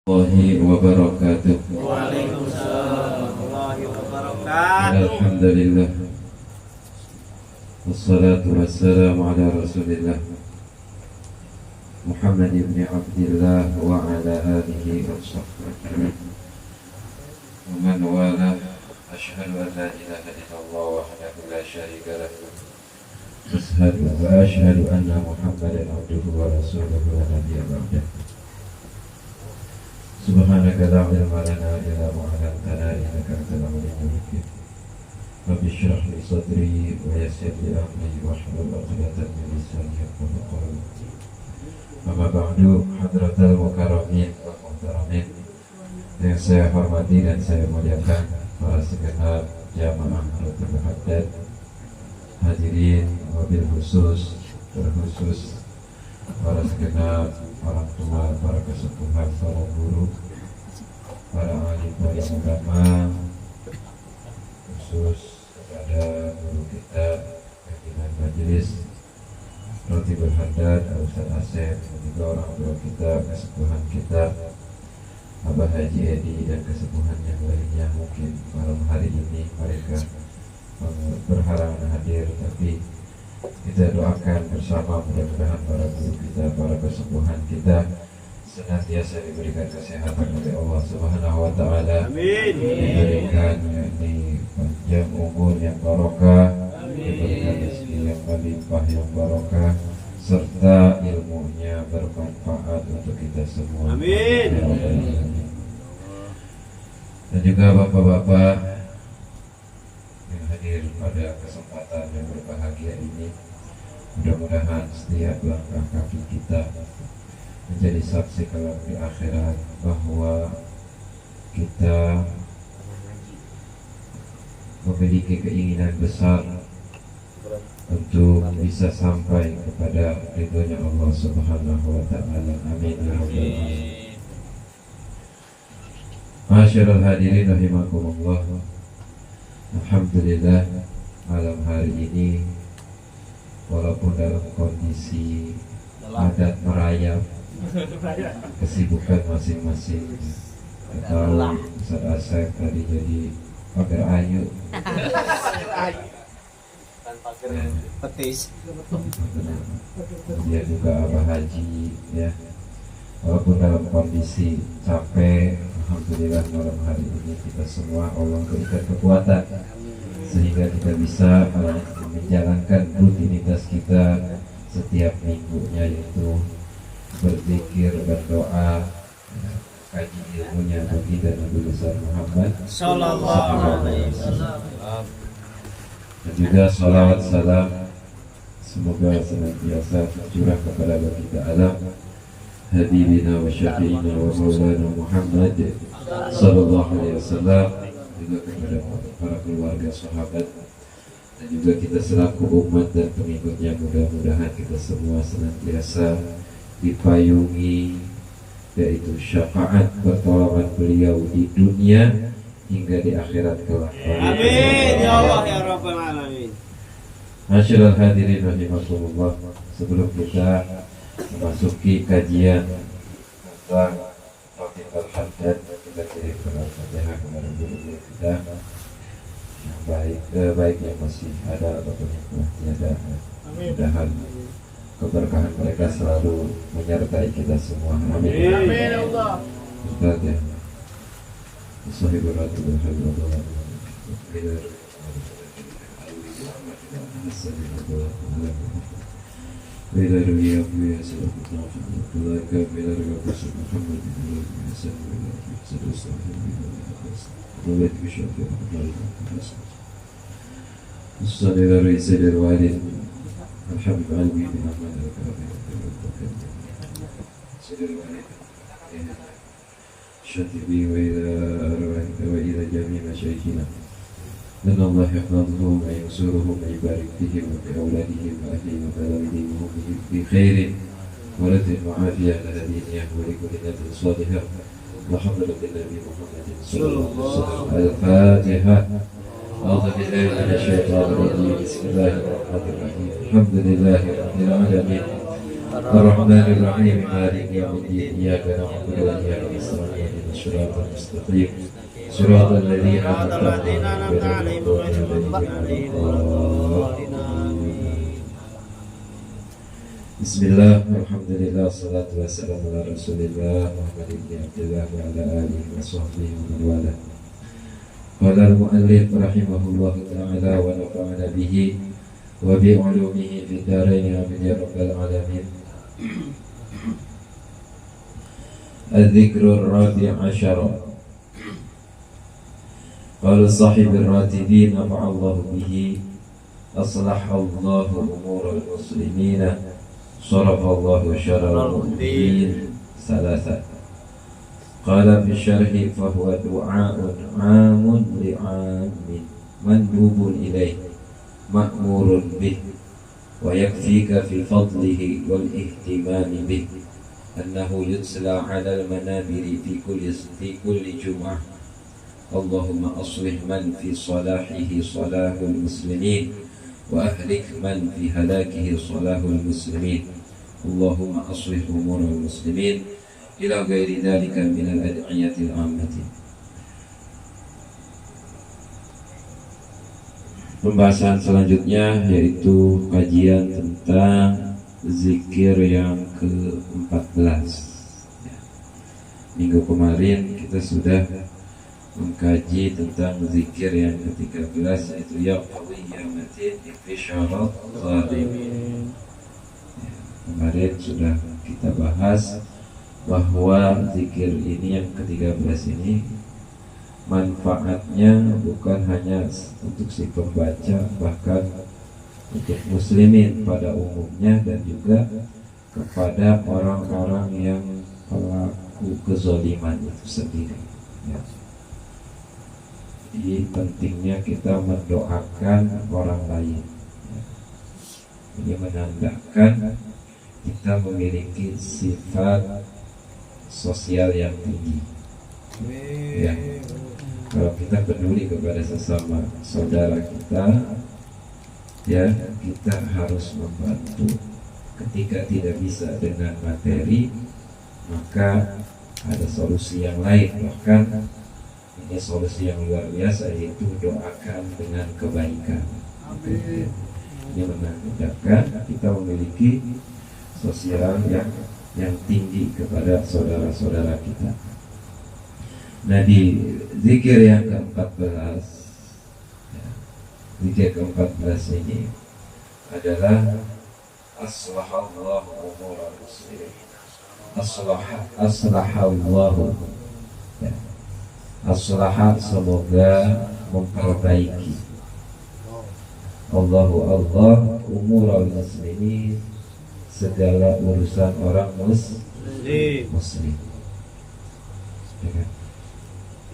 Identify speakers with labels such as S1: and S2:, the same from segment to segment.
S1: الله وبركاته.
S2: وعليكم السلام ورحمة الله وبركاته.
S1: الحمد لله والصلاة والسلام على رسول الله محمد بن عبد الله وعلى آله وصحبه ومن والاه. أشهد أن لا إله إلا الله وحده لا شريك له وأشهد أن محمدا عبده ورسوله لا نبي بعده. Subhanaka la ilma lana illa ma 'allamtana innaka antal 'alimul hakim. Rabbi shrah li sadri wa yassir li amri wahlul 'uqdatam min lisani yafqahu qawli. Amma ba'du, hadratal mukarramin wal muhtaramin yang saya hormati dan saya muliakan, para segenap jamaah Ratul Haddad, hadirin wabil khusus terkhusus para segenap orang tua, para kesepuhan, para guru, para alim, para ulama, khusus kepada guru kita, pimpinan majelis Ratibul Haddad, Ustaz Asep, dan juga orang tua kita, kesepuhan kita, Abah Haji Edi, dan kesepuhan yang lainnya. Mungkin malam hari ini mereka berhalangan hadir, tapi kita doakan bersama, mudah-mudahan para guru kita, para kesepuhan kita senantiasa diberikan kesehatan oleh Allah Subhanahu wa taala.
S2: Amin.
S1: Diberikan yakni panjang umur yang barokah, diberikan rezeki yang melimpah yang barokah, serta ilmunya bermanfaat untuk kita semua.
S2: Amin.
S1: Dan juga bapak-bapak yang hadir pada kesempatan yang berbahagia ini, mudah-mudahan setiap langkah kaki kita menjadi saksi kelak di akhirat bahwa kita memiliki keinginan besar untuk bisa sampai kepada ridhonya Allah Subhanahu wa taala. Amin ya rabbal alamin. Masyarul hadirin rahimakumullah. Alhamdulillah, malam hari ini walaupun dalam kondisi padat merayap, kesibukan masing-masing. Tahu Ustaz Asep tadi jadi pagar ayu,
S2: Petis.
S1: dia juga Abah Haji, ya. Walaupun dalam kondisi capek, alhamdulillah malam hari ini kita semua Allah berikan kekuatan sehingga kita bisa menjalankan rutinitas kita setiap minggunya, yaitu berzikir, berdoa, kaji ilmunya baginda Nabi besar Muhammad
S2: Sallallahu alaihi wasallam.
S1: Dan juga salawat salam semoga senantiasa tercurah kepada baginda alam habibina wa syafi'ina wa maulana Muhammad sallallahu alaihi wasallam, juga kepada para keluarga, sahabat, dan juga kita selaku umat dan pengikutnya. Mudah-mudahan kita semua senantiasa dipayungi yaitu syafaat pertolongan beliau di dunia hingga di akhirat kelak.
S2: Amin ya Allah ya rabbal alamin.
S1: Masyaallah hadirin rahimakumullah, sebelum kita memasuki kajian tentang Ratibul Haddad, kita kirimkan Al-Fatihah kepada guru kita yang baik yang masih ada ataupun yang telah tiada. Mudah-mudahan keberkahan mereka selalu menyertai kita semua. Amin.
S2: Amin Allah.
S1: Ustaz ya. Sahibul Ratibul Haddad. وإلى رؤيا أبويا سلام الله ولا كامل رغبة محمد الله حسن ولا حسن الصالح ولا بشرف الله حسن الصلاة إلى رئيس الوالد الحمد علمي بن أحمد الكرامي سيد الوالد شاتبي وإلى أرواحك وإلى جميع مشايخنا إن الله يحفظهم وينصرهم ويبارك فيهم وفي أولادهم وأهلهم وتلاميذهم وهم بخير ورزق وعافية على دينهم ولكل نبي صالحة وحضرة النبي محمد صلى الله عليه وسلم. الفاتحة. أعوذ بالله من الشيطان الرجيم. بسم الله الرحمن الرحيم. الحمد لله رب العالمين الرحمن الرحيم مالك يوم الدين إياك نعبد وإياك نستعين اهدنا الصراط المستقيم صراط الذين أنعمت عليهم غير المغضوب عليهم ولا الضالين. بسم الله والحمد لله والصلاة والسلام على رسول الله محمد بن عبد الله وعلى آله وصحبه ومن والاه. قال المؤلف رحمه الله تعالى ونفعنا به وبعلومه في الدارين آمين يا رب العالمين. الذكر الرابع عشر. قال صاحب الراتبين نفع الله به أصلح الله أمور المسلمين صرف الله شر المؤمنين ثلاثة. قال في الشرح فهو دعاء عام لعام مندوب إليه مأمور به ويكفيك في فضله والاهتمام به أنه يتلى على المنابر في كل جمعة. اللهم أصلح من في صلاحه صلاح المسلمين وأهلك من في هلاكه صلاح المسلمين. اللهم أصلح أمور المسلمين إلى غير ذلك من الأدعية العامة. Pembahasan selanjutnya yaitu kajian tentang zikir yang ke-14. Minggu kemarin kita sudah mengkaji tentang zikir yang ke-13 yaitu ya qawiyamatin ifisharat zalimin. Kemarin sudah kita bahas bahwa zikir ini yang ke-13 ini manfaatnya bukan hanya untuk si pembaca, bahkan untuk muslimin pada umumnya dan juga kepada orang-orang yang pelaku kezaliman itu sendiri ya. Jadi pentingnya kita mendoakan orang lain ya. Ini menandakan kita memiliki sifat sosial yang tinggi ya. Kalau kita peduli kepada sesama saudara kita ya, kita harus membantu. Ketika tidak bisa dengan materi, maka ada solusi yang lain. Bahkan ini solusi yang luar biasa, yaitu doakan dengan kebaikan. Ini menandakan kita memiliki sosial yang tinggi kepada saudara-saudara kita. Nah, di zikir yang ke-14 ya, zikir ke-14 ini adalah aslahallahu umurul muslimin. Aslahallahu ya. Aslaha semoga memperbaiki. Allah umurul muslimin segala urusan orang muslim. Ya.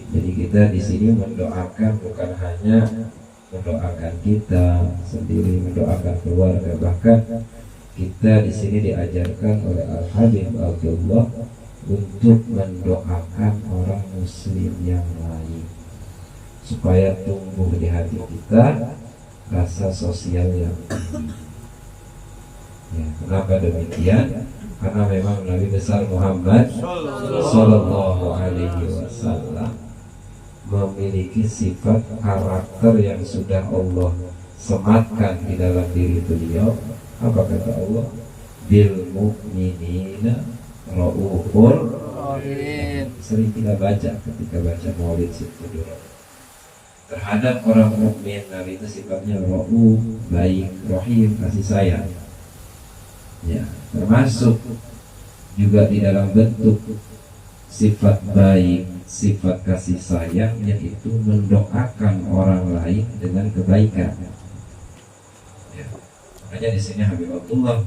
S1: Jadi kita di sini mendoakan bukan hanya mendoakan kita sendiri, mendoakan keluarga, bahkan kita di sini diajarkan oleh Al-Habib Abdullah untuk mendoakan orang muslim yang lain supaya tumbuh di hati kita rasa sosial yang tinggi. Ya, kenapa demikian? Karena memang Nabi besar Muhammad Sallallahu Alaihi Wasallam memiliki sifat karakter yang sudah Allah sematkan di dalam diri beliau. Apa kata Allah? Bil mu'minina ra'ufur rahim. Sering kita baca ketika baca Maulid Situ. Terhadap orang mukmin Nabi itu sifatnya ra'uf, baik, rahim, kasih sayang. Ya, termasuk juga di dalam bentuk sifat baik, sifat kasih sayang, yaitu mendoakan orang lain dengan kebaikan. Ya. Makanya di sini Habib Abdullah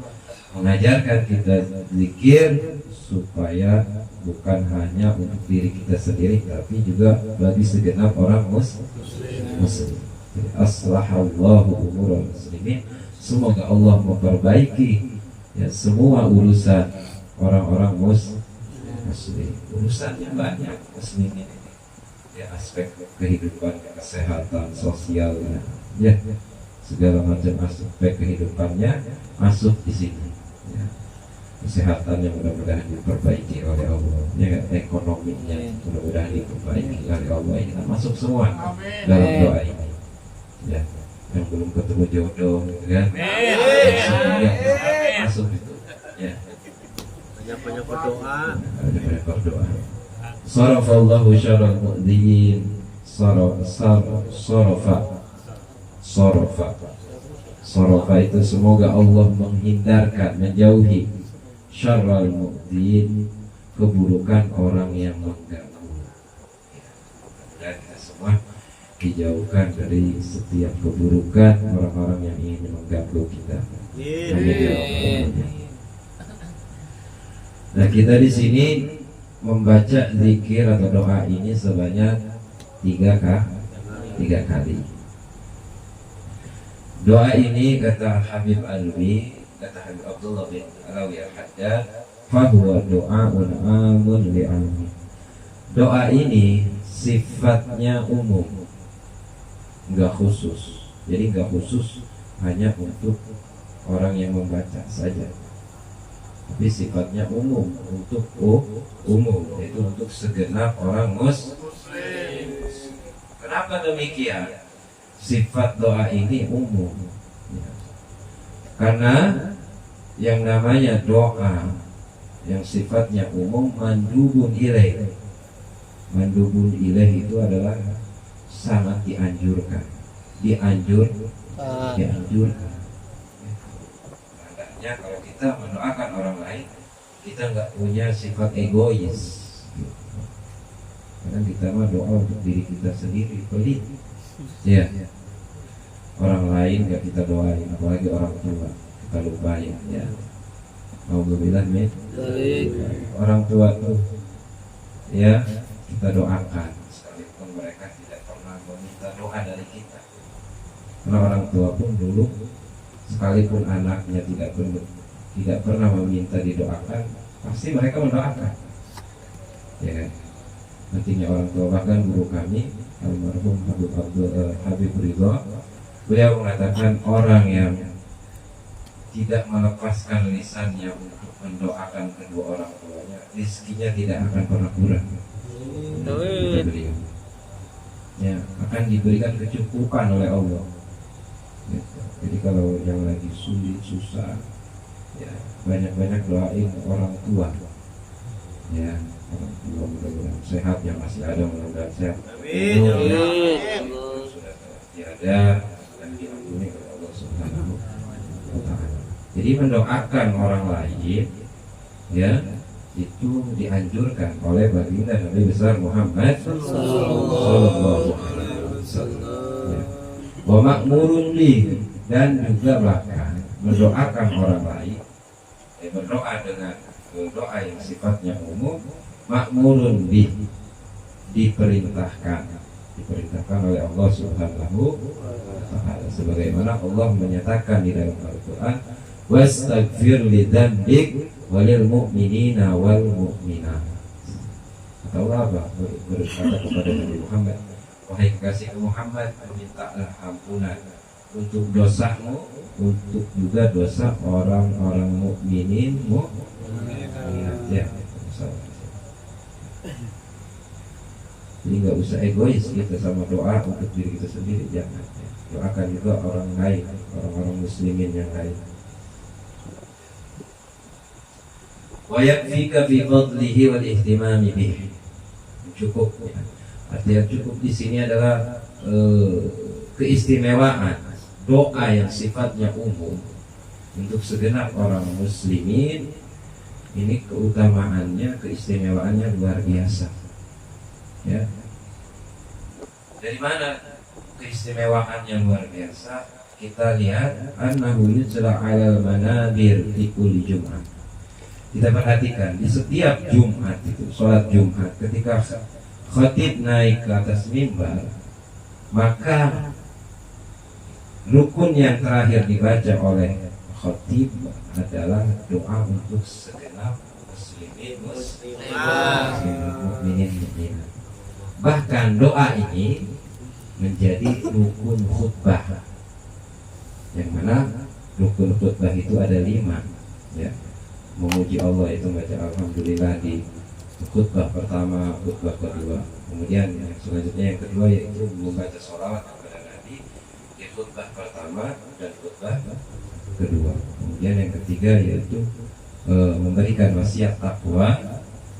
S1: mengajarkan kita zikir supaya bukan hanya untuk diri kita sendiri, tapi juga bagi segenap orang muslim. Aslahallahu umurul muslimin. Semoga Allah memperbaiki ya semua urusan orang-orang muslim. Urusannya banyak muslimin ini ya, aspek kehidupan, kesehatan, sosialnya ya, segala macam aspek kehidupannya masuk di sini ya. kesehatannya mudah-mudahan diperbaiki oleh Allah, ya, ekonominya mudah-mudahan diperbaiki oleh Allah. Ini kita masuk semua dalam doa ini, ya. Yang belum ketemu jodoh, kan? Masuk itu, ya.
S2: Banyak berdoa.
S1: Banyak berdoa. Sarafallahu syarral mu'dhin. Sarafa itu semoga Allah menghindarkan, menjauhi syarral mu'dhin, keburukan orang yang mengganggu. Dan kita semua dijauhkan dari setiap keburukan orang-orang yang ingin mengganggu kita. Amin. Nah, kita di sini membaca zikir atau doa ini sebanyak 3 kali. Doa ini kata Habib Alwi, kata Habib Abdullah bin Alawi Al-Haddad, fahuwa doa'un amun li'amin. Doa ini sifatnya umum, enggak khusus. Jadi enggak khusus hanya untuk orang yang membaca saja, tapi sifatnya umum, untuk umum, yaitu untuk segenap orang muslim. Kenapa demikian? Sifat doa ini umum, ya. Karena yang namanya doa yang sifatnya umum mandubun ilaih. Mandubun ilaih itu adalah sangat dianjurkan. Dianjurkan. Tandanya kalau kita mendoakan orang lain, kita nggak punya sifat egois, karena kita mah doa untuk diri kita sendiri, pelit, ya. Orang lain nggak kita doain, apalagi orang tua kita lupain, ya. Alhamdulillah, orang tua tuh, ya, kita doakan sekalipun mereka tidak pernah meminta doa dari kita. Karena orang tua pun dulu, sekalipun anaknya tidak pernah meminta didoakan, pasti mereka mendoakan, ya kan? Nantinya orang tua, bahkan guru kami almarhum Habib Ridho, beliau mengatakan orang yang tidak melepaskan lisannya untuk mendoakan kedua orang tuanya, rizkinya tidak akan pernah kurang. Beliau, ya, akan diberikan kecukupan oleh Allah. Jadi kalau yang lagi sulit, susah, ya, banyak-banyak doain orang tua, ya, orang tua mudah-mudahan sehat, yang masih ada mudah-mudahan sehat.
S2: Amin.
S1: Sudah tiada dan diampuni oleh Allah Subhanahu wa Ta'ala. Jadi mendoakan orang lain, ya, itu dianjurkan oleh baginda Nabi besar Muhammad sallallahu alaihi wasallam. Wa ma'murun li, dan juga bahkan mendoakan orang lain, berdoa dengan doa yang sifatnya umum, ma'murun li, diperintahkan oleh Allah Subhanahu wa Ta'ala, sebagaimana Allah menyatakan di dalam Al-Qur'an, wastaghfir li dzambik walil mu'minina wal mu'minat. Atau apa? Berkata kepada Nabi Muhammad, wahai kekasih Muhammad, mintalah ampunan untuk dosamu, untuk juga dosa orang-orang mukminin, ya. Jadi nggak usah egois kita sama doa untuk diri kita sendiri, jangan. Doakan juga orang lain, orang-orang muslimin yang lain. Wa yakfika fi fadlihi wal ihtimami bihi. Cukup, ya. Artinya cukup di sini adalah keistimewaan doa yang sifatnya umum untuk segenap orang muslimin. Ini keutamaannya, keistimewaannya luar biasa, ya. Dari mana keistimewaannya luar biasa? Kita lihat annahu yujra 'alal manabir di kulli Jumat. Kita perhatikan di setiap Jumat itu, sholat Jumat, ketika khatib naik ke atas mimbar, maka rukun yang terakhir dibaca oleh khatib adalah doa untuk segenap muslimin mukminin. Bahkan doa ini menjadi rukun khutbah, yang mana rukun khutbah itu ada 5, ya. memuji Allah itu baca alhamdulillah di khutbah pertama, khutbah kedua. Kemudian yang selanjutnya yang kedua yaitu membaca sholawat kepada Nabi di khutbah pertama dan khutbah kedua. Kemudian yang ketiga yaitu memberikan wasiat takwa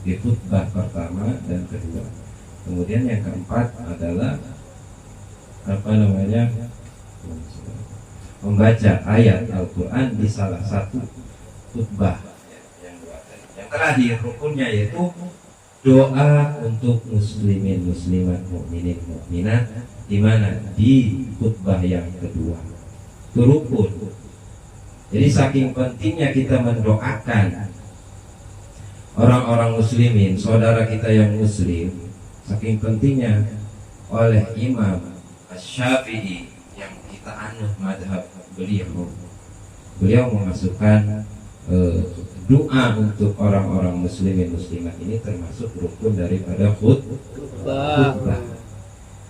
S1: di khutbah pertama dan kedua. Kemudian yang keempat adalah membaca ayat Al-Quran di salah satu khutbah. Yang terakhir rukunnya yaitu doa untuk muslimin muslimat mukminin mukminat di mana di khutbah yang kedua. Itu rukun. Jadi saking pentingnya kita mendoakan orang-orang muslimin, saudara kita yang muslim, saking pentingnya oleh Imam Asy-Syafi'i yang kita anut mazhab beliau memasukkan doa untuk orang-orang muslimin muslimat ini termasuk rukun daripada khutbah.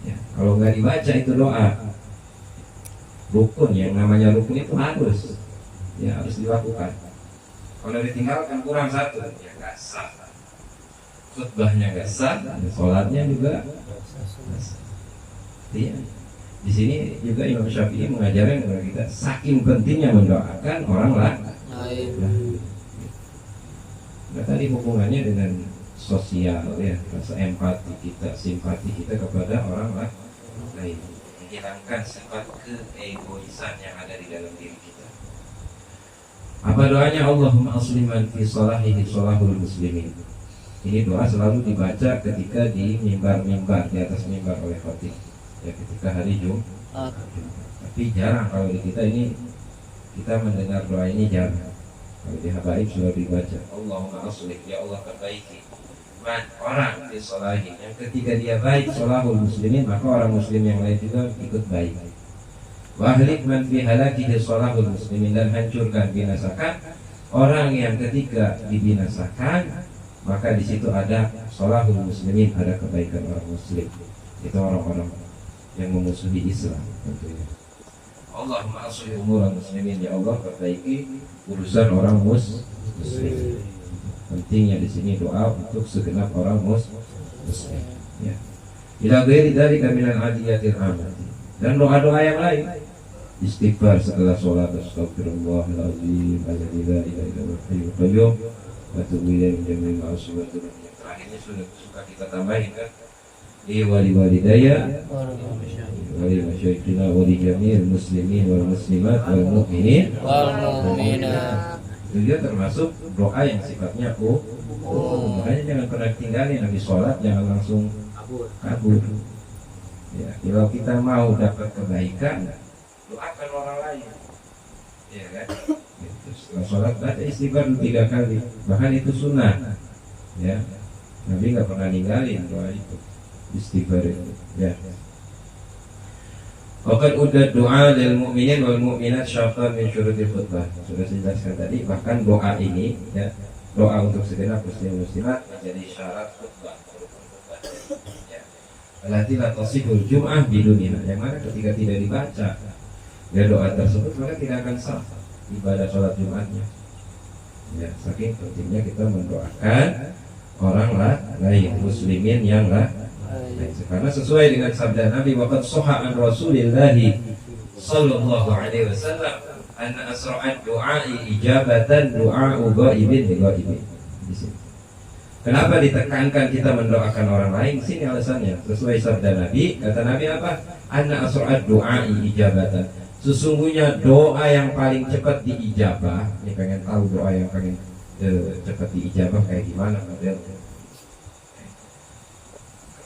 S1: Ya, kalau nggak dibaca itu doa rukun, yang namanya rukun itu harus dilakukan. Kalau ditinggalkan kurang satu, ya nggak sah. Khutbahnya nggak sah, sholatnya juga nggak sah. Iya. Di sini juga Imam Syafi'i mengajarkan kepada kita saking pentingnya mendoakan orang lain. Nah, tadi hubungannya dengan sosial ya, rasa empati kita, simpati kita kepada orang lain, menghilangkan sifat keegoisan yang ada di dalam diri kita. Apa doanya? Allahumma asliman fi salahihi salahul muslimin. Ini doa selalu dibaca ketika di mimbar-mimbar, di atas mimbar oleh khatib. Ya, ketika hari Jumat. Tapi jarang kalau di kita ini kita mendengar doa ini jarang. Kalau di habaib sudah dibaca Allahumma aslih, ya Allah perbaiki man orang di sholahi, yang ketika dia baik sholahul muslimin maka orang muslim yang lain juga ikut baik. Wahlik man fi halakihi sholahul muslimin, dan hancurkan, binasakan orang yang ketika dibinasakan maka di situ ada sholahul muslimin, ada kebaikan orang muslim. Itu orang-orang yang memusuhi Islam tentunya. Allahumma aslih umuran muslimin, ya Allah perbaiki urusan orang muslim. Pentingnya di sini doa untuk segenap orang muslim. Ya. Ila ghairi dzalika minal adiyatir amati. Dan doa-doa yang lain, istighfar setelah sholat, astagfirullahaladzim alladzi la ilaha illa huwal hayyul qayyum wa atubu ilaihi min jami'il ma'asi wa dzunub. Terakhirnya suka kita tambahin kan, wali walidaya wali masyayikhina wali jami'il muslimin wal muslimat wal mu'minin wal mu'minat. Itu dia termasuk doa yang sifatnya makanya jangan pernah tinggalin habis sholat, jangan langsung kabur. Ya, kalau kita mau dapat kebaikan, doakan orang lain. Ya kan? Setelah sholat baca istighfar 3 kali, bahkan itu sunnah. Ya, Nabi nggak pernah ninggalin doa itu, istighfar itu. Ya. Waqad udah doa lil mu'minin wal mu'minat syartan min syurutil khutbah. Sudah saya jelaskan tadi, bahkan doa ini ya, doa untuk segenap muslim muslimat menjadi syarat khutbah. Ya. Allati la tasihul jum'ah biduniha, yang mana ketika tidak dibaca ya doa tersebut maka tidak akan sah ibadah sholat Jumatnya. Ya, saking pentingnya kita mendoakan orang lain, muslimin yang karena sesuai dengan sabda Nabi, waqad shahha an Rasulillah sallallahu alaihi wasallam anna asra'at du'a'i ijabatan du'a'u ghaibin li ghaibin. Kenapa ditekankan kita mendoakan orang lain? Sini alasannya. Sesuai sabda Nabi, kata Nabi apa? Anna asra'at du'a'i ijabatan. Sesungguhnya doa yang paling cepat diijabah. Ini pengen tahu doa yang paling cepat diijabah kayak gimana modelnya?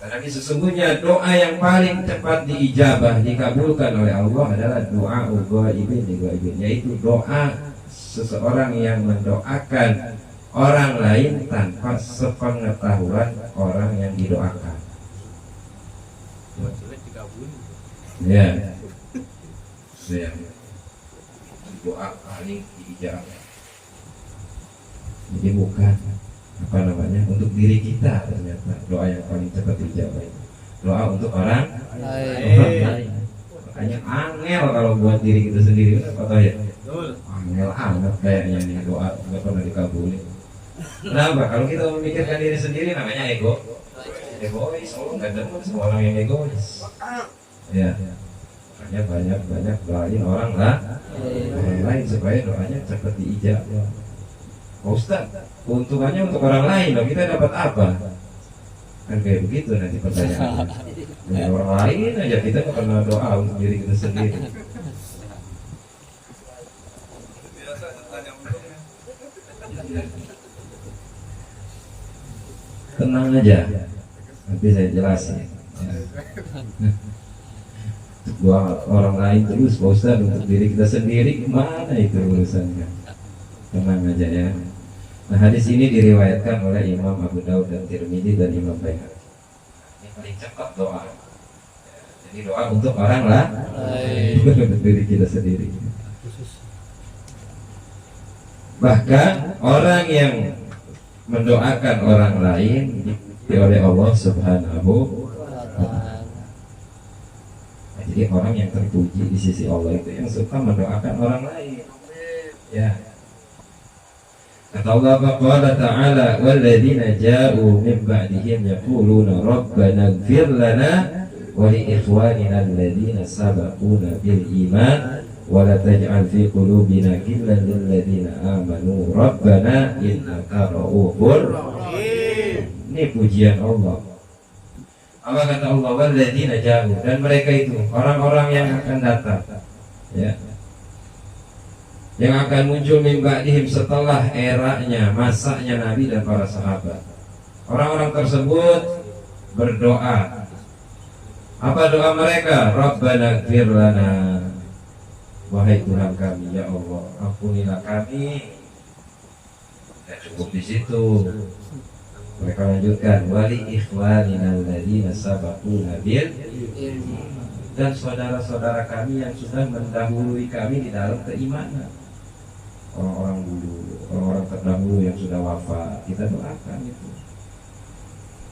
S1: Tapi sesungguhnya doa yang paling cepat diijabah, dikabulkan oleh Allah adalah doa ghaibin li ghaibin, yaitu doa seseorang yang mendoakan orang lain tanpa sepengetahuan orang yang didoakan. Ya. Ya. Doa paling diijabah. Jadi bukan untuk diri kita, ternyata doa yang paling cepat dijawab doa untuk orang lain. Hanya angel kalau buat diri kita sendiri, apa ya?
S2: Betul.
S1: Angel amat kayaknya nih doa nggak pernah dikabulin. Kenapa? Kalau kita memikirkan diri sendiri namanya egois. Allah nggak demen sama orang yang egois. Ya, makanya banyak doain orang lain supaya doanya cepat diijabah. Ustaz, keuntungannya untuk orang lain, loh kita dapat apa? Kan kayak begitu nanti pertanyaannya. Dari orang lain aja kita nggak pernah doa untuk diri kita sendiri. Tenang aja, nanti saya jelasin. Untuk doa orang lain terus, Pak Ustaz, untuk diri kita sendiri gimana itu urusannya? Tenang aja ya. Nah, hadis ini diriwayatkan oleh Imam Abu Daud dan Tirmidzi dan Imam Baihaqi. Ini paling cepat doa. Jadi doa untuk orang lain, bukan untuk diri kita sendiri. Bahkan orang yang mendoakan orang lain oleh Allah Subhanahu wa Ta'ala. Nah, jadi orang yang terpuji di sisi Allah itu yang suka mendoakan orang lain. Ya. Kata Allah Ta'ala, walladzina ja'u min ba'dihim yaquluna rabbana ighfir lana wa li ikhwanina alladzina sabaquna bil iman wa la taj'al fi qulubina ghillan lil ladzina amanu rabbana innaka ra'ufur rahim. Ini pujian Allah. Apa kata Allah? Walladzina ja'u, dan mereka itu orang-orang yang akan datang, ya, yang akan muncul min ba'dihim setelah eranya, masanya Nabi dan para sahabat. Orang-orang tersebut berdoa. Apa doa mereka? Rabbana ighfir lana, wahai Tuhan kami, ya Allah, ampunilah kami. Ya, cukup di situ. Mereka lanjutkan, wali ikhwanina alladzina sabaquna bil iman, dan saudara-saudara kami yang sudah mendahului kami di dalam keimanan. Orang-orang dulu, orang-orang terdahulu yang sudah wafat, kita doakan itu.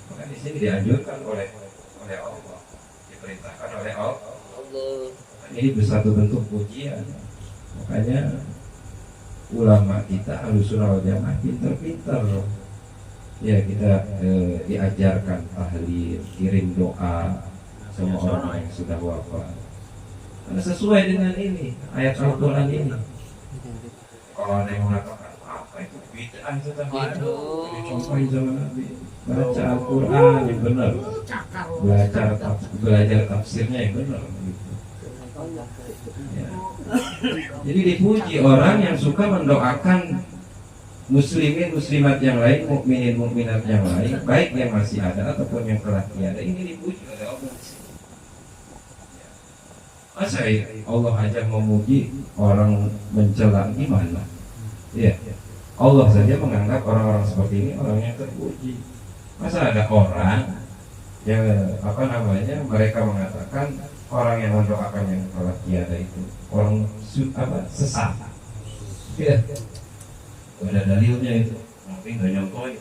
S1: Maka di sini dianjurkan oleh Allah, diperintahkan oleh Allah. Ini satu bentuk pujian. Makanya ulama kita Ahlussunnah wal Jamaah pintar-pintar. Ya, kita diajarkan tahlil, kirim doa sama orang yang sudah wafat. Karena sesuai dengan ini ayat Al-Quran ini. Kalau ada yang mengatakan apa itu bid'ah itu tadi, dicontohin sama Nabi. Baca Al-Quran yang benar, belajar tafsirnya yang benar. Ya. Jadi dipuji orang yang suka mendoakan muslimin muslimat yang lain, mukminin mukminat yang lain, baik yang masih ada ataupun yang telah tiada. Ini dipuji oleh Allah. Masa Allah aja memuji orang mencela, gimana? Ya, Allah saja menganggap orang-orang seperti ini orang yang terpuji. Masa ada orang yang mereka mengatakan orang yang mendoakan yang telah tiada itu orang sesat. Ya, ada dalilnya itu, tapi nggak nyontohin.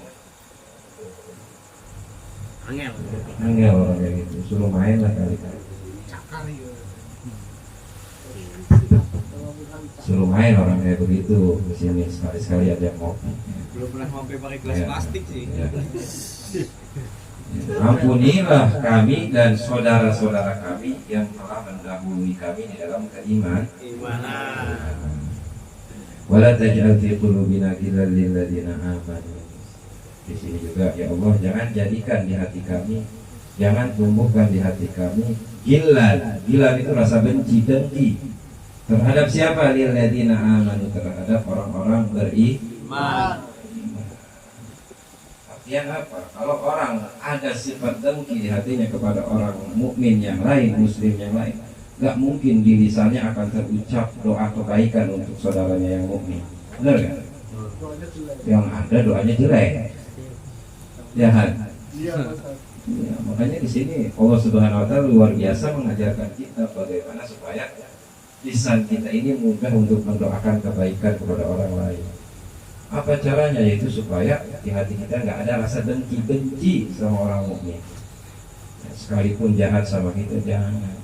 S1: Angel orang kayak gitu, suruh main lah kali-kali. Suruh main orang kayak begitu kesini sekali-sekali ada yang ngopi.
S2: Belum pernah ngopi pakai gelas plastik sih. Ya.
S1: Ampunilah kami dan saudara-saudara kami yang telah mendahului kami di dalam keimanan. Wala taj'al fi qulubina ghillan lil ladzina amanu. Di sini juga, ya Allah, jangan jadikan di hati kami, jangan tumbuhkan di hati kami ghillan. Ghillan itu rasa benci, dengki. Terhadap siapa? Lil ladzina amanu, terhadap orang-orang beriman. Artinya apa? Kalau orang ada sifat dengki di hatinya kepada orang mukmin yang lain, muslim yang lain, gak mungkin di lisannya akan terucap doa kebaikan untuk saudaranya yang mukmin. Benar kan? Yang ada doanya jelek. Jahat. Ya, makanya di sini Allah Subhanahu wa Ta'ala luar biasa mengajarkan kita bagaimana supaya lisan kita ini mudah untuk mendoakan kebaikan kepada orang lain. Apa caranya? Yaitu supaya di hati kita nggak ada rasa benci sama orang mukmin. Sekalipun jahat sama kita, jangan.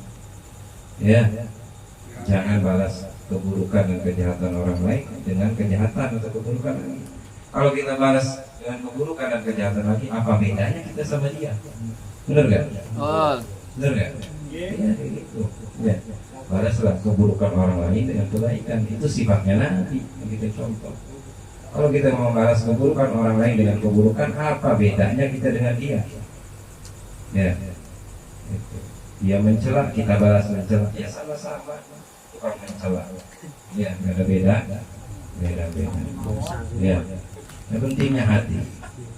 S1: Ya, jangan balas keburukan dan kejahatan orang lain dengan kejahatan atau keburukan lagi. Kalau kita balas dengan keburukan dan kejahatan lagi, apa bedanya kita sama dia? Benar gak?
S3: Oh.
S1: Benar gak? Ya, gitu. Ya. Balaslah keburukan orang lain dengan kebaikan. Itu sifatnya Nabi yang kita contoh. Kalau kita mau balas keburukan orang lain dengan keburukan, apa bedanya kita dengan dia? Ya. Gitu. Dia mencela, kita balas mencela. Ya sama-sama tukang mencela. Ya, nggak ada beda. Beda-beda. Ya. Yang pentingnya hati.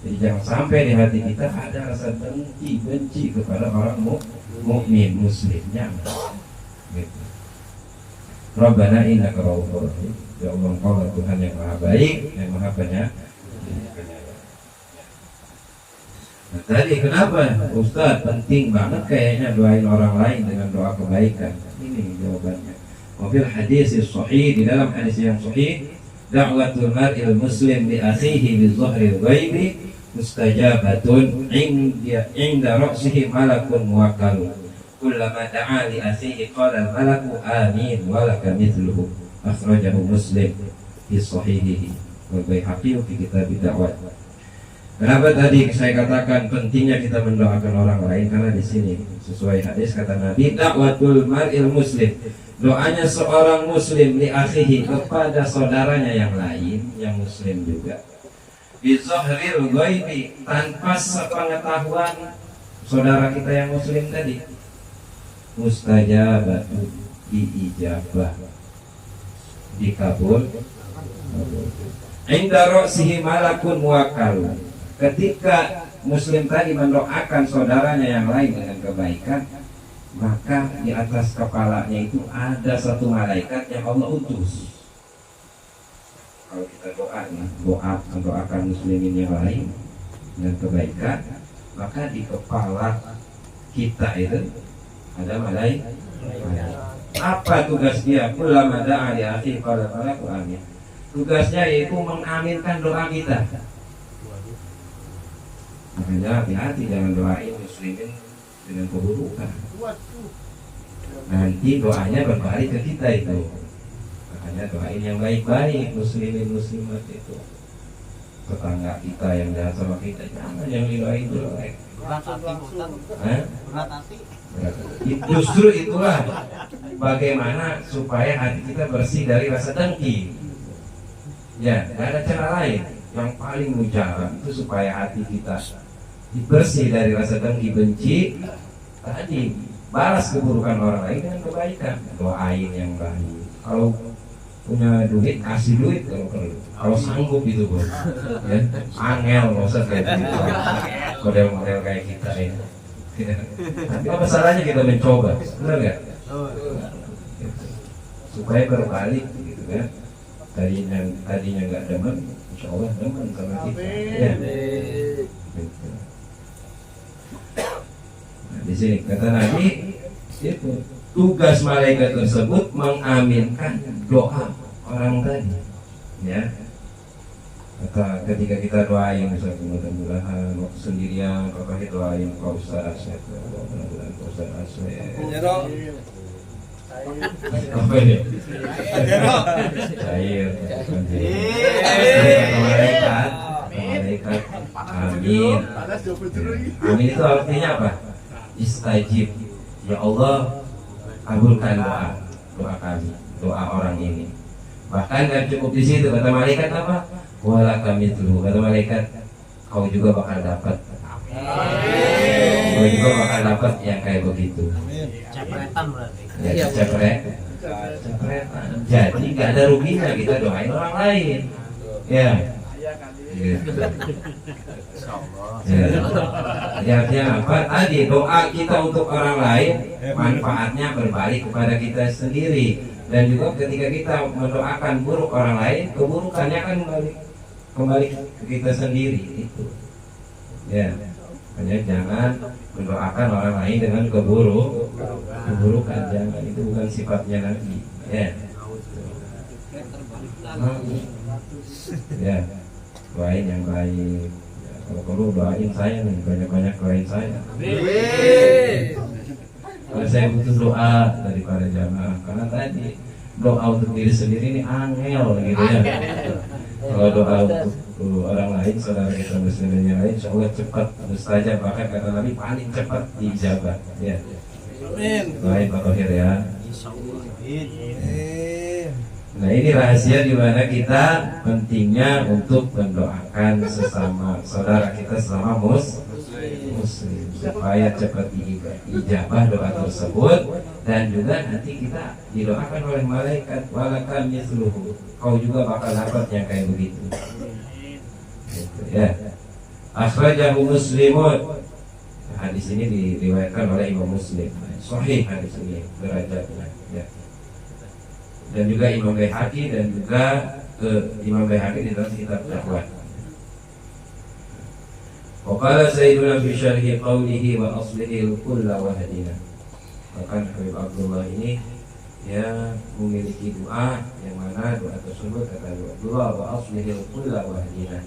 S1: Jadi jangan sampai di hati kita ada rasa benci kepada orang mukmin muslimnya. Gitu. Rabbana innaka ra'ufur rahim. Ya Allah, Engkau Tuhan yang Maha Baik, yang Maha Penyayang. Nah, tadi kenapa Ustaz penting banget kayaknya doain orang lain dengan doa kebaikan? Ini jawabannya. Wafil hadis sahih, di dalam hadis yang sahih, da'watul mar'il muslim li akhihi bi dhahril ghaibi mustajabatun inda ra'sihi malakun muwakkalun. Kullama da'a li akhihi qala al-malaku amin wa laka mithluhu. Akhrajahu Muslim fi sahihihi wa Baihaqi fi kitab ad-da'wat. Kenapa tadi saya katakan pentingnya kita mendoakan orang lain? Karena di sini sesuai hadis kata Nabi, da'watul mar'il muslim, doanya seorang muslim li akhihi, kepada saudaranya yang lain yang muslim juga, bi zahril ghaibi, tanpa sepengetahuan saudara kita yang muslim tadi, mustajabatu, diijabah, dikabul. Inda ra'sihi malakun muwakkalun, ketika muslim tadi mendoakan saudaranya yang lain dengan kebaikan, maka di atas kepalanya itu ada satu malaikat yang Allah utus. Kalau kita mendoakan muslimin yang lain dengan kebaikan, maka di kepala kita itu ada malaikat. Apa tugas dia? Kullama da'a li akhi qala malaku amin. Tugasnya yaitu mengaminkan doa kita. Makanya hati-hati, jangan doain muslimin dengan keburukan. Nanti doanya berbalik ke kita itu. Makanya doain yang baik-baik, muslimin muslimat itu. Tetangga kita yang jahat sama kita, jangan yang didoain jelek. Justru itulah bagaimana supaya hati kita bersih dari rasa dengki. Ya, tidak ada cara lain. Yang paling mujarab itu supaya hati kita bersih dari rasa dengki, benci. Tadi balas keburukan orang lain dengan kebaikan, doain yang baik. Kalau punya duit, kasih duit kalau perlu. Kalau sanggup itu bos, ya, angel bosan kayak gitu, model-model kayak kita ini. Tapi apa salahnya kita mencoba, benar nggak? Supaya berbalik, gitu kan? Tadinya nggak demen, insya Allah demen sama kita. Ya. Nah, di sini kata Nabi, itu tugas malaikat tersebut mengaminkan doa orang tadi. Ya. Kata ketika kita doain, misalnya mudah-mudahan waktu sendirian, kakak doain Pak Ustaz Asep, mudah-mudahan Pak Ustaz Asep. Apa ini? Cair. Malaikat, amin. Amin itu artinya apa? Istajib. Ya Allah, kabulkan doa kami, doa orang ini. Bahkan dan cukup di situ, kata malaikat apa? Wala kami dulu, kata malaikat, kau juga bakal dapat. Kau juga bakal dapat yang kayak begitu.
S2: Cepretan berarti.
S1: Ya, cepretan. Jadi nggak ada ruginya kita doain orang lain. Ya. Gitu. Ya. Jadi artinya apa? Tadi doa kita untuk orang lain manfaatnya berbalik kepada kita sendiri. Dan juga ketika kita mendoakan buruk orang lain, keburukannya akan kembali ke kita sendiri itu. Ya, hanya jangan mendoakan orang lain dengan keburukan, jangan, itu bukan sifatnya Nabi. Ya, ya, doain yang baik. Ya, kalau perlu doain saya nih, banyak-banyak doain saya. Kalau saya butuh doa dari para jamaah, karena tadi doa untuk diri sendiri ini angel gitu ya. Kalau doa untuk orang lain, saudara kita muslimin yang lain, insya Allah cepat mustajab, bahkan kata Nabi paling cepat dijabah. Ya.
S3: Amin.
S1: Baik Pak Tohir ya.
S2: Insyaallah.
S1: Nah ini rahasia di mana kita pentingnya untuk mendoakan sesama saudara kita sesama muslim supaya cepat diijabah doa tersebut, dan juga nanti kita didoakan oleh malaikat walakan misluhu, kau juga bakal dapat yang kayak begitu. Gitu, ya. Akhrajahu Muslimun. Hadis ini diriwayatkan oleh Imam Muslim. Sahih hadis ini derajatnya. Ya. Dan juga Imam Baihaqi dan juga Imam Baihaqi di dalam kitab Dakwah. Waqala Sayyiduna fi syarhi qawlihi wa aslihi kulla wahdina. Bahkan Habib Abdullah ini ya memiliki doa yang mana doa tersebut kata Abdullah wa aslihi kulla wahdina.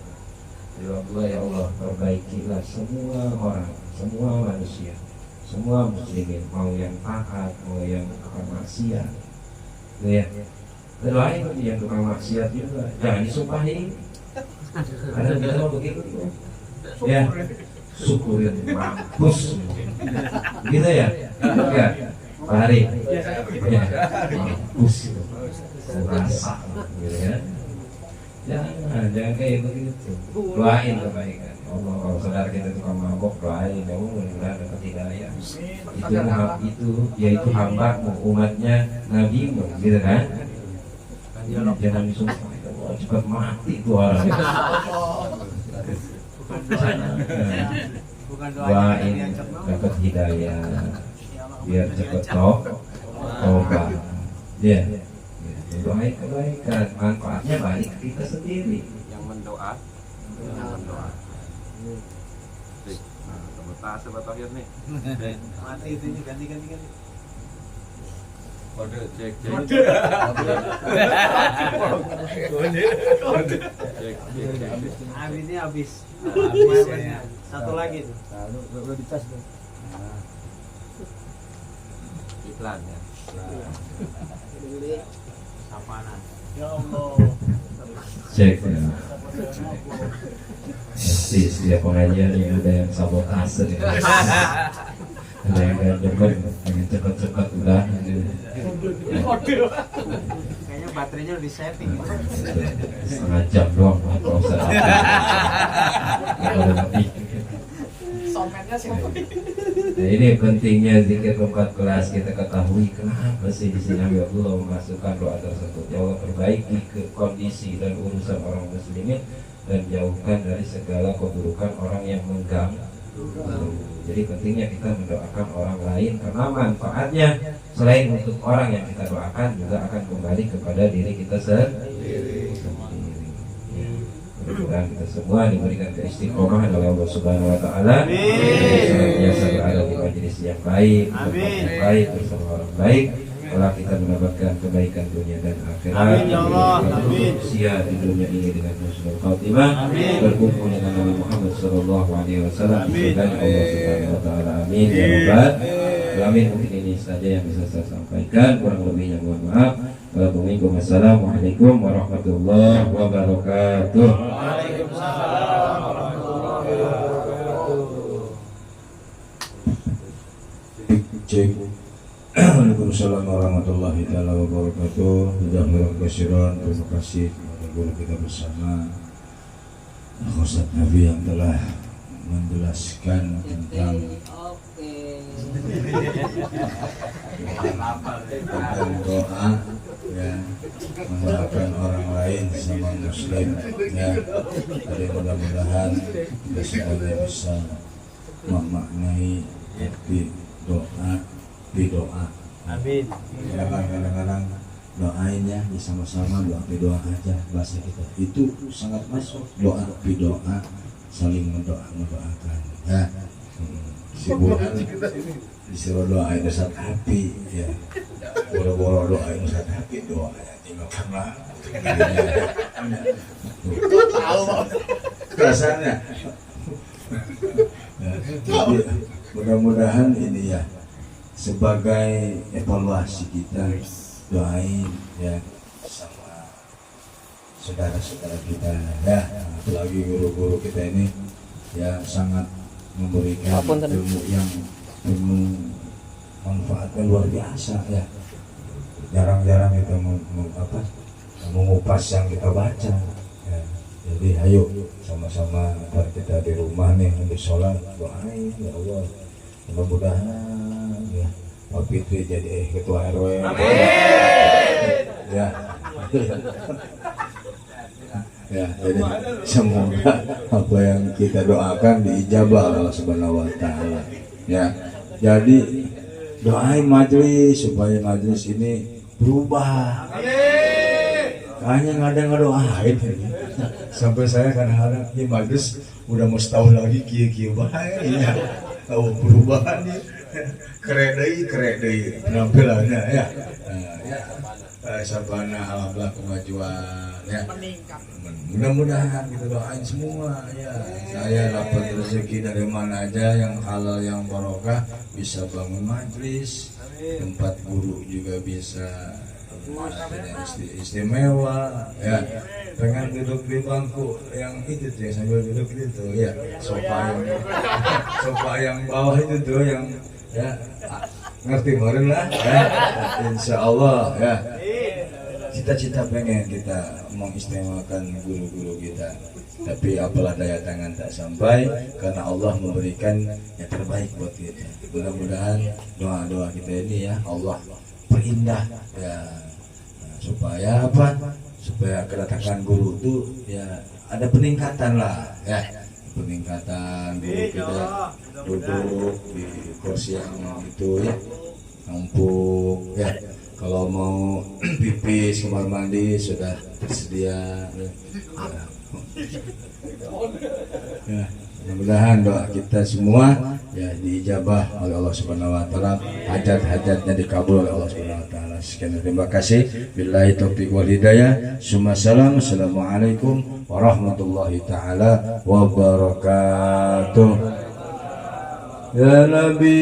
S1: Ya Allah, ya Allah, perbaikilah semua orang, semua manusia, semua muslimin, mau yang taat, mau yang maksiat. Ya, doain yang tukang maksiat juga, jangan disumpahin. Ada kita mau begitu, ya, syukurin mampus, gitu ya, ya, Pak Hari, ya, mampus, rasa, gitu ya, jangan kayak begitu, doain kebaikan. Allah, kalau saudara kita tukang mabok, doain, ya mudah-mudahan dapat hidayah. Itu yaitu hamba umatnya Nabi Muhammad, gitu kan? Jangan disumpah, oh, cepat mati tuh orang. Doain dapat hidayah, biar cepat tobat. Ya, doain kebaikan, manfaatnya balik ke kita sendiri.
S3: Yang mendoa. Nah, Sobat Tohir nih.
S2: Mati itu ini ganti.
S3: Kode cek.
S2: Habis ini habis. Ya. Satu lagi tuh.
S4: Lu di tas tuh.
S3: Iklan ya.
S2: Sapana.
S4: Ya Allah.
S1: Cek ya. Pasti setiap pengajian ini ada yang sabotase ya. Ada yang kayak pengen cepat-cepat udah
S2: Kayaknya baterainya udah setting.
S1: setengah jam doang kalau usah lebih.
S4: Sometnya siapa?
S1: Nah ini pentingnya zikir 14 kita ketahui kenapa sih di sini Allah memasukkan doa tersebut. Ya Allah, perbaiki ke kondisi dan urusan orang muslimin dan jauhkan dari segala keburukan orang yang mengganggu. Jadi pentingnya kita mendoakan orang lain karena manfaatnya selain untuk orang yang kita doakan juga akan kembali kepada diri kita sendiri. Mudah-mudahan kita semua diberikan keistiqomahan oleh Allah Subhanahu wa taala. Senantiasa berada di majelis yang baik, tempat yang baik bersama orang baik. Kalau kita mendapatkan kebaikan dunia dan akhirat.
S2: Amin ya Allah. Amin.
S1: Usia di dunia ini dengan husnul khatimah. Berkumpul dengan Nabi Muhammad sallallahu alaihi wasallam di surga Allah Subhanahu wa taala. Amin ya rabbal alamin. Mungkin ini saja yang bisa saya sampaikan, kurang lebihnya mohon maaf. Wassalamualaikum warahmatullahi wabarakatuh.
S2: Waalaikumsalam warahmatullahi wabarakatuh.
S5: Cek. Waalaikumsalam warahmatullahi wabarakatuh. Jazakallahu khairan. Terima kasih kepada guru kita bersama Ustaz Nabi yang telah menjelaskan tentang doa ya, mendoakan orang lain sama muslim ya. Jadi mudah-mudahan kita semuanya bisa memaknai arti doa.
S2: Amin.
S5: Ya kan kadang-kadang doainnya sama-sama doa aja bahasa kita itu sangat masuk doa saling mendoakan ya. Sibukan disuruh doain Ustaz Hapi ya, boro-boro doain Ustaz Hapi doanya tinggalkanlah rasanya ya, jadi mudah-mudahan ini ya sebagai evaluasi kita, doain ya sama saudara-saudara kita ya, apalagi guru-guru kita ini ya sangat memberikan ilmu yang penuh manfaat yang luar biasa ya. Jarang-jarang kita mengupas yang kita baca ya. Jadi ayo sama-sama kita di rumah nih untuk sholat, doain ya Allah, mudah-mudahan ya Pak Fitri jadi ketua RW. Amin. Ya. Ya, jadi semoga apa yang kita doakan diijabah Allah Subhanahu wa taala. Ya. Jadi doain majelis supaya majelis ini berubah. Kayaknya nggak ada ngedoain. Sampai saya kadang-kadang ini majelis udah mau setahun lagi kia-kia baik ya. Tahu perubahan nih. Kredei penampilannya ya. Sabana alhamdulillah kemajuan ya. Mudah-mudahan kita doain semua ya. Saya dapat rezeki dari mana aja yang halal yang barokah, bisa bangun majlis, tempat guru juga bisa istimewa ya. Pengen duduk di bangku yang itu tuh ya, sambil duduk itu ya, sofa yang bawah itu tuh yang ya ngerti kemarin lah ya. Insya Allah ya, cita-cita pengen kita mengistimewakan guru-guru kita, tapi apalah daya tangan tak sampai, karena Allah memberikan yang terbaik buat kita. Mudah-mudahan doa-doa kita ini ya Allah perindah ya, supaya apa? Supaya kedatangan guru itu ya ada peningkatan lah ya, peningkatan guru kita duduk di kursi yang itu ya, empuk ya. Kalau mau pipis kamar mandi sudah tersedia ya. Ya, mudah-mudahan doa kita semua ya diijabah oleh Allah Subhanahu wa taala, hajat-hajatnya dikabul oleh Allah Subhanahu wa taala. Sekian, terima kasih. Billahi taufiq wal hidayah. Assalamualaikum warahmatullahi taala wabarakatuh. Ya Nabi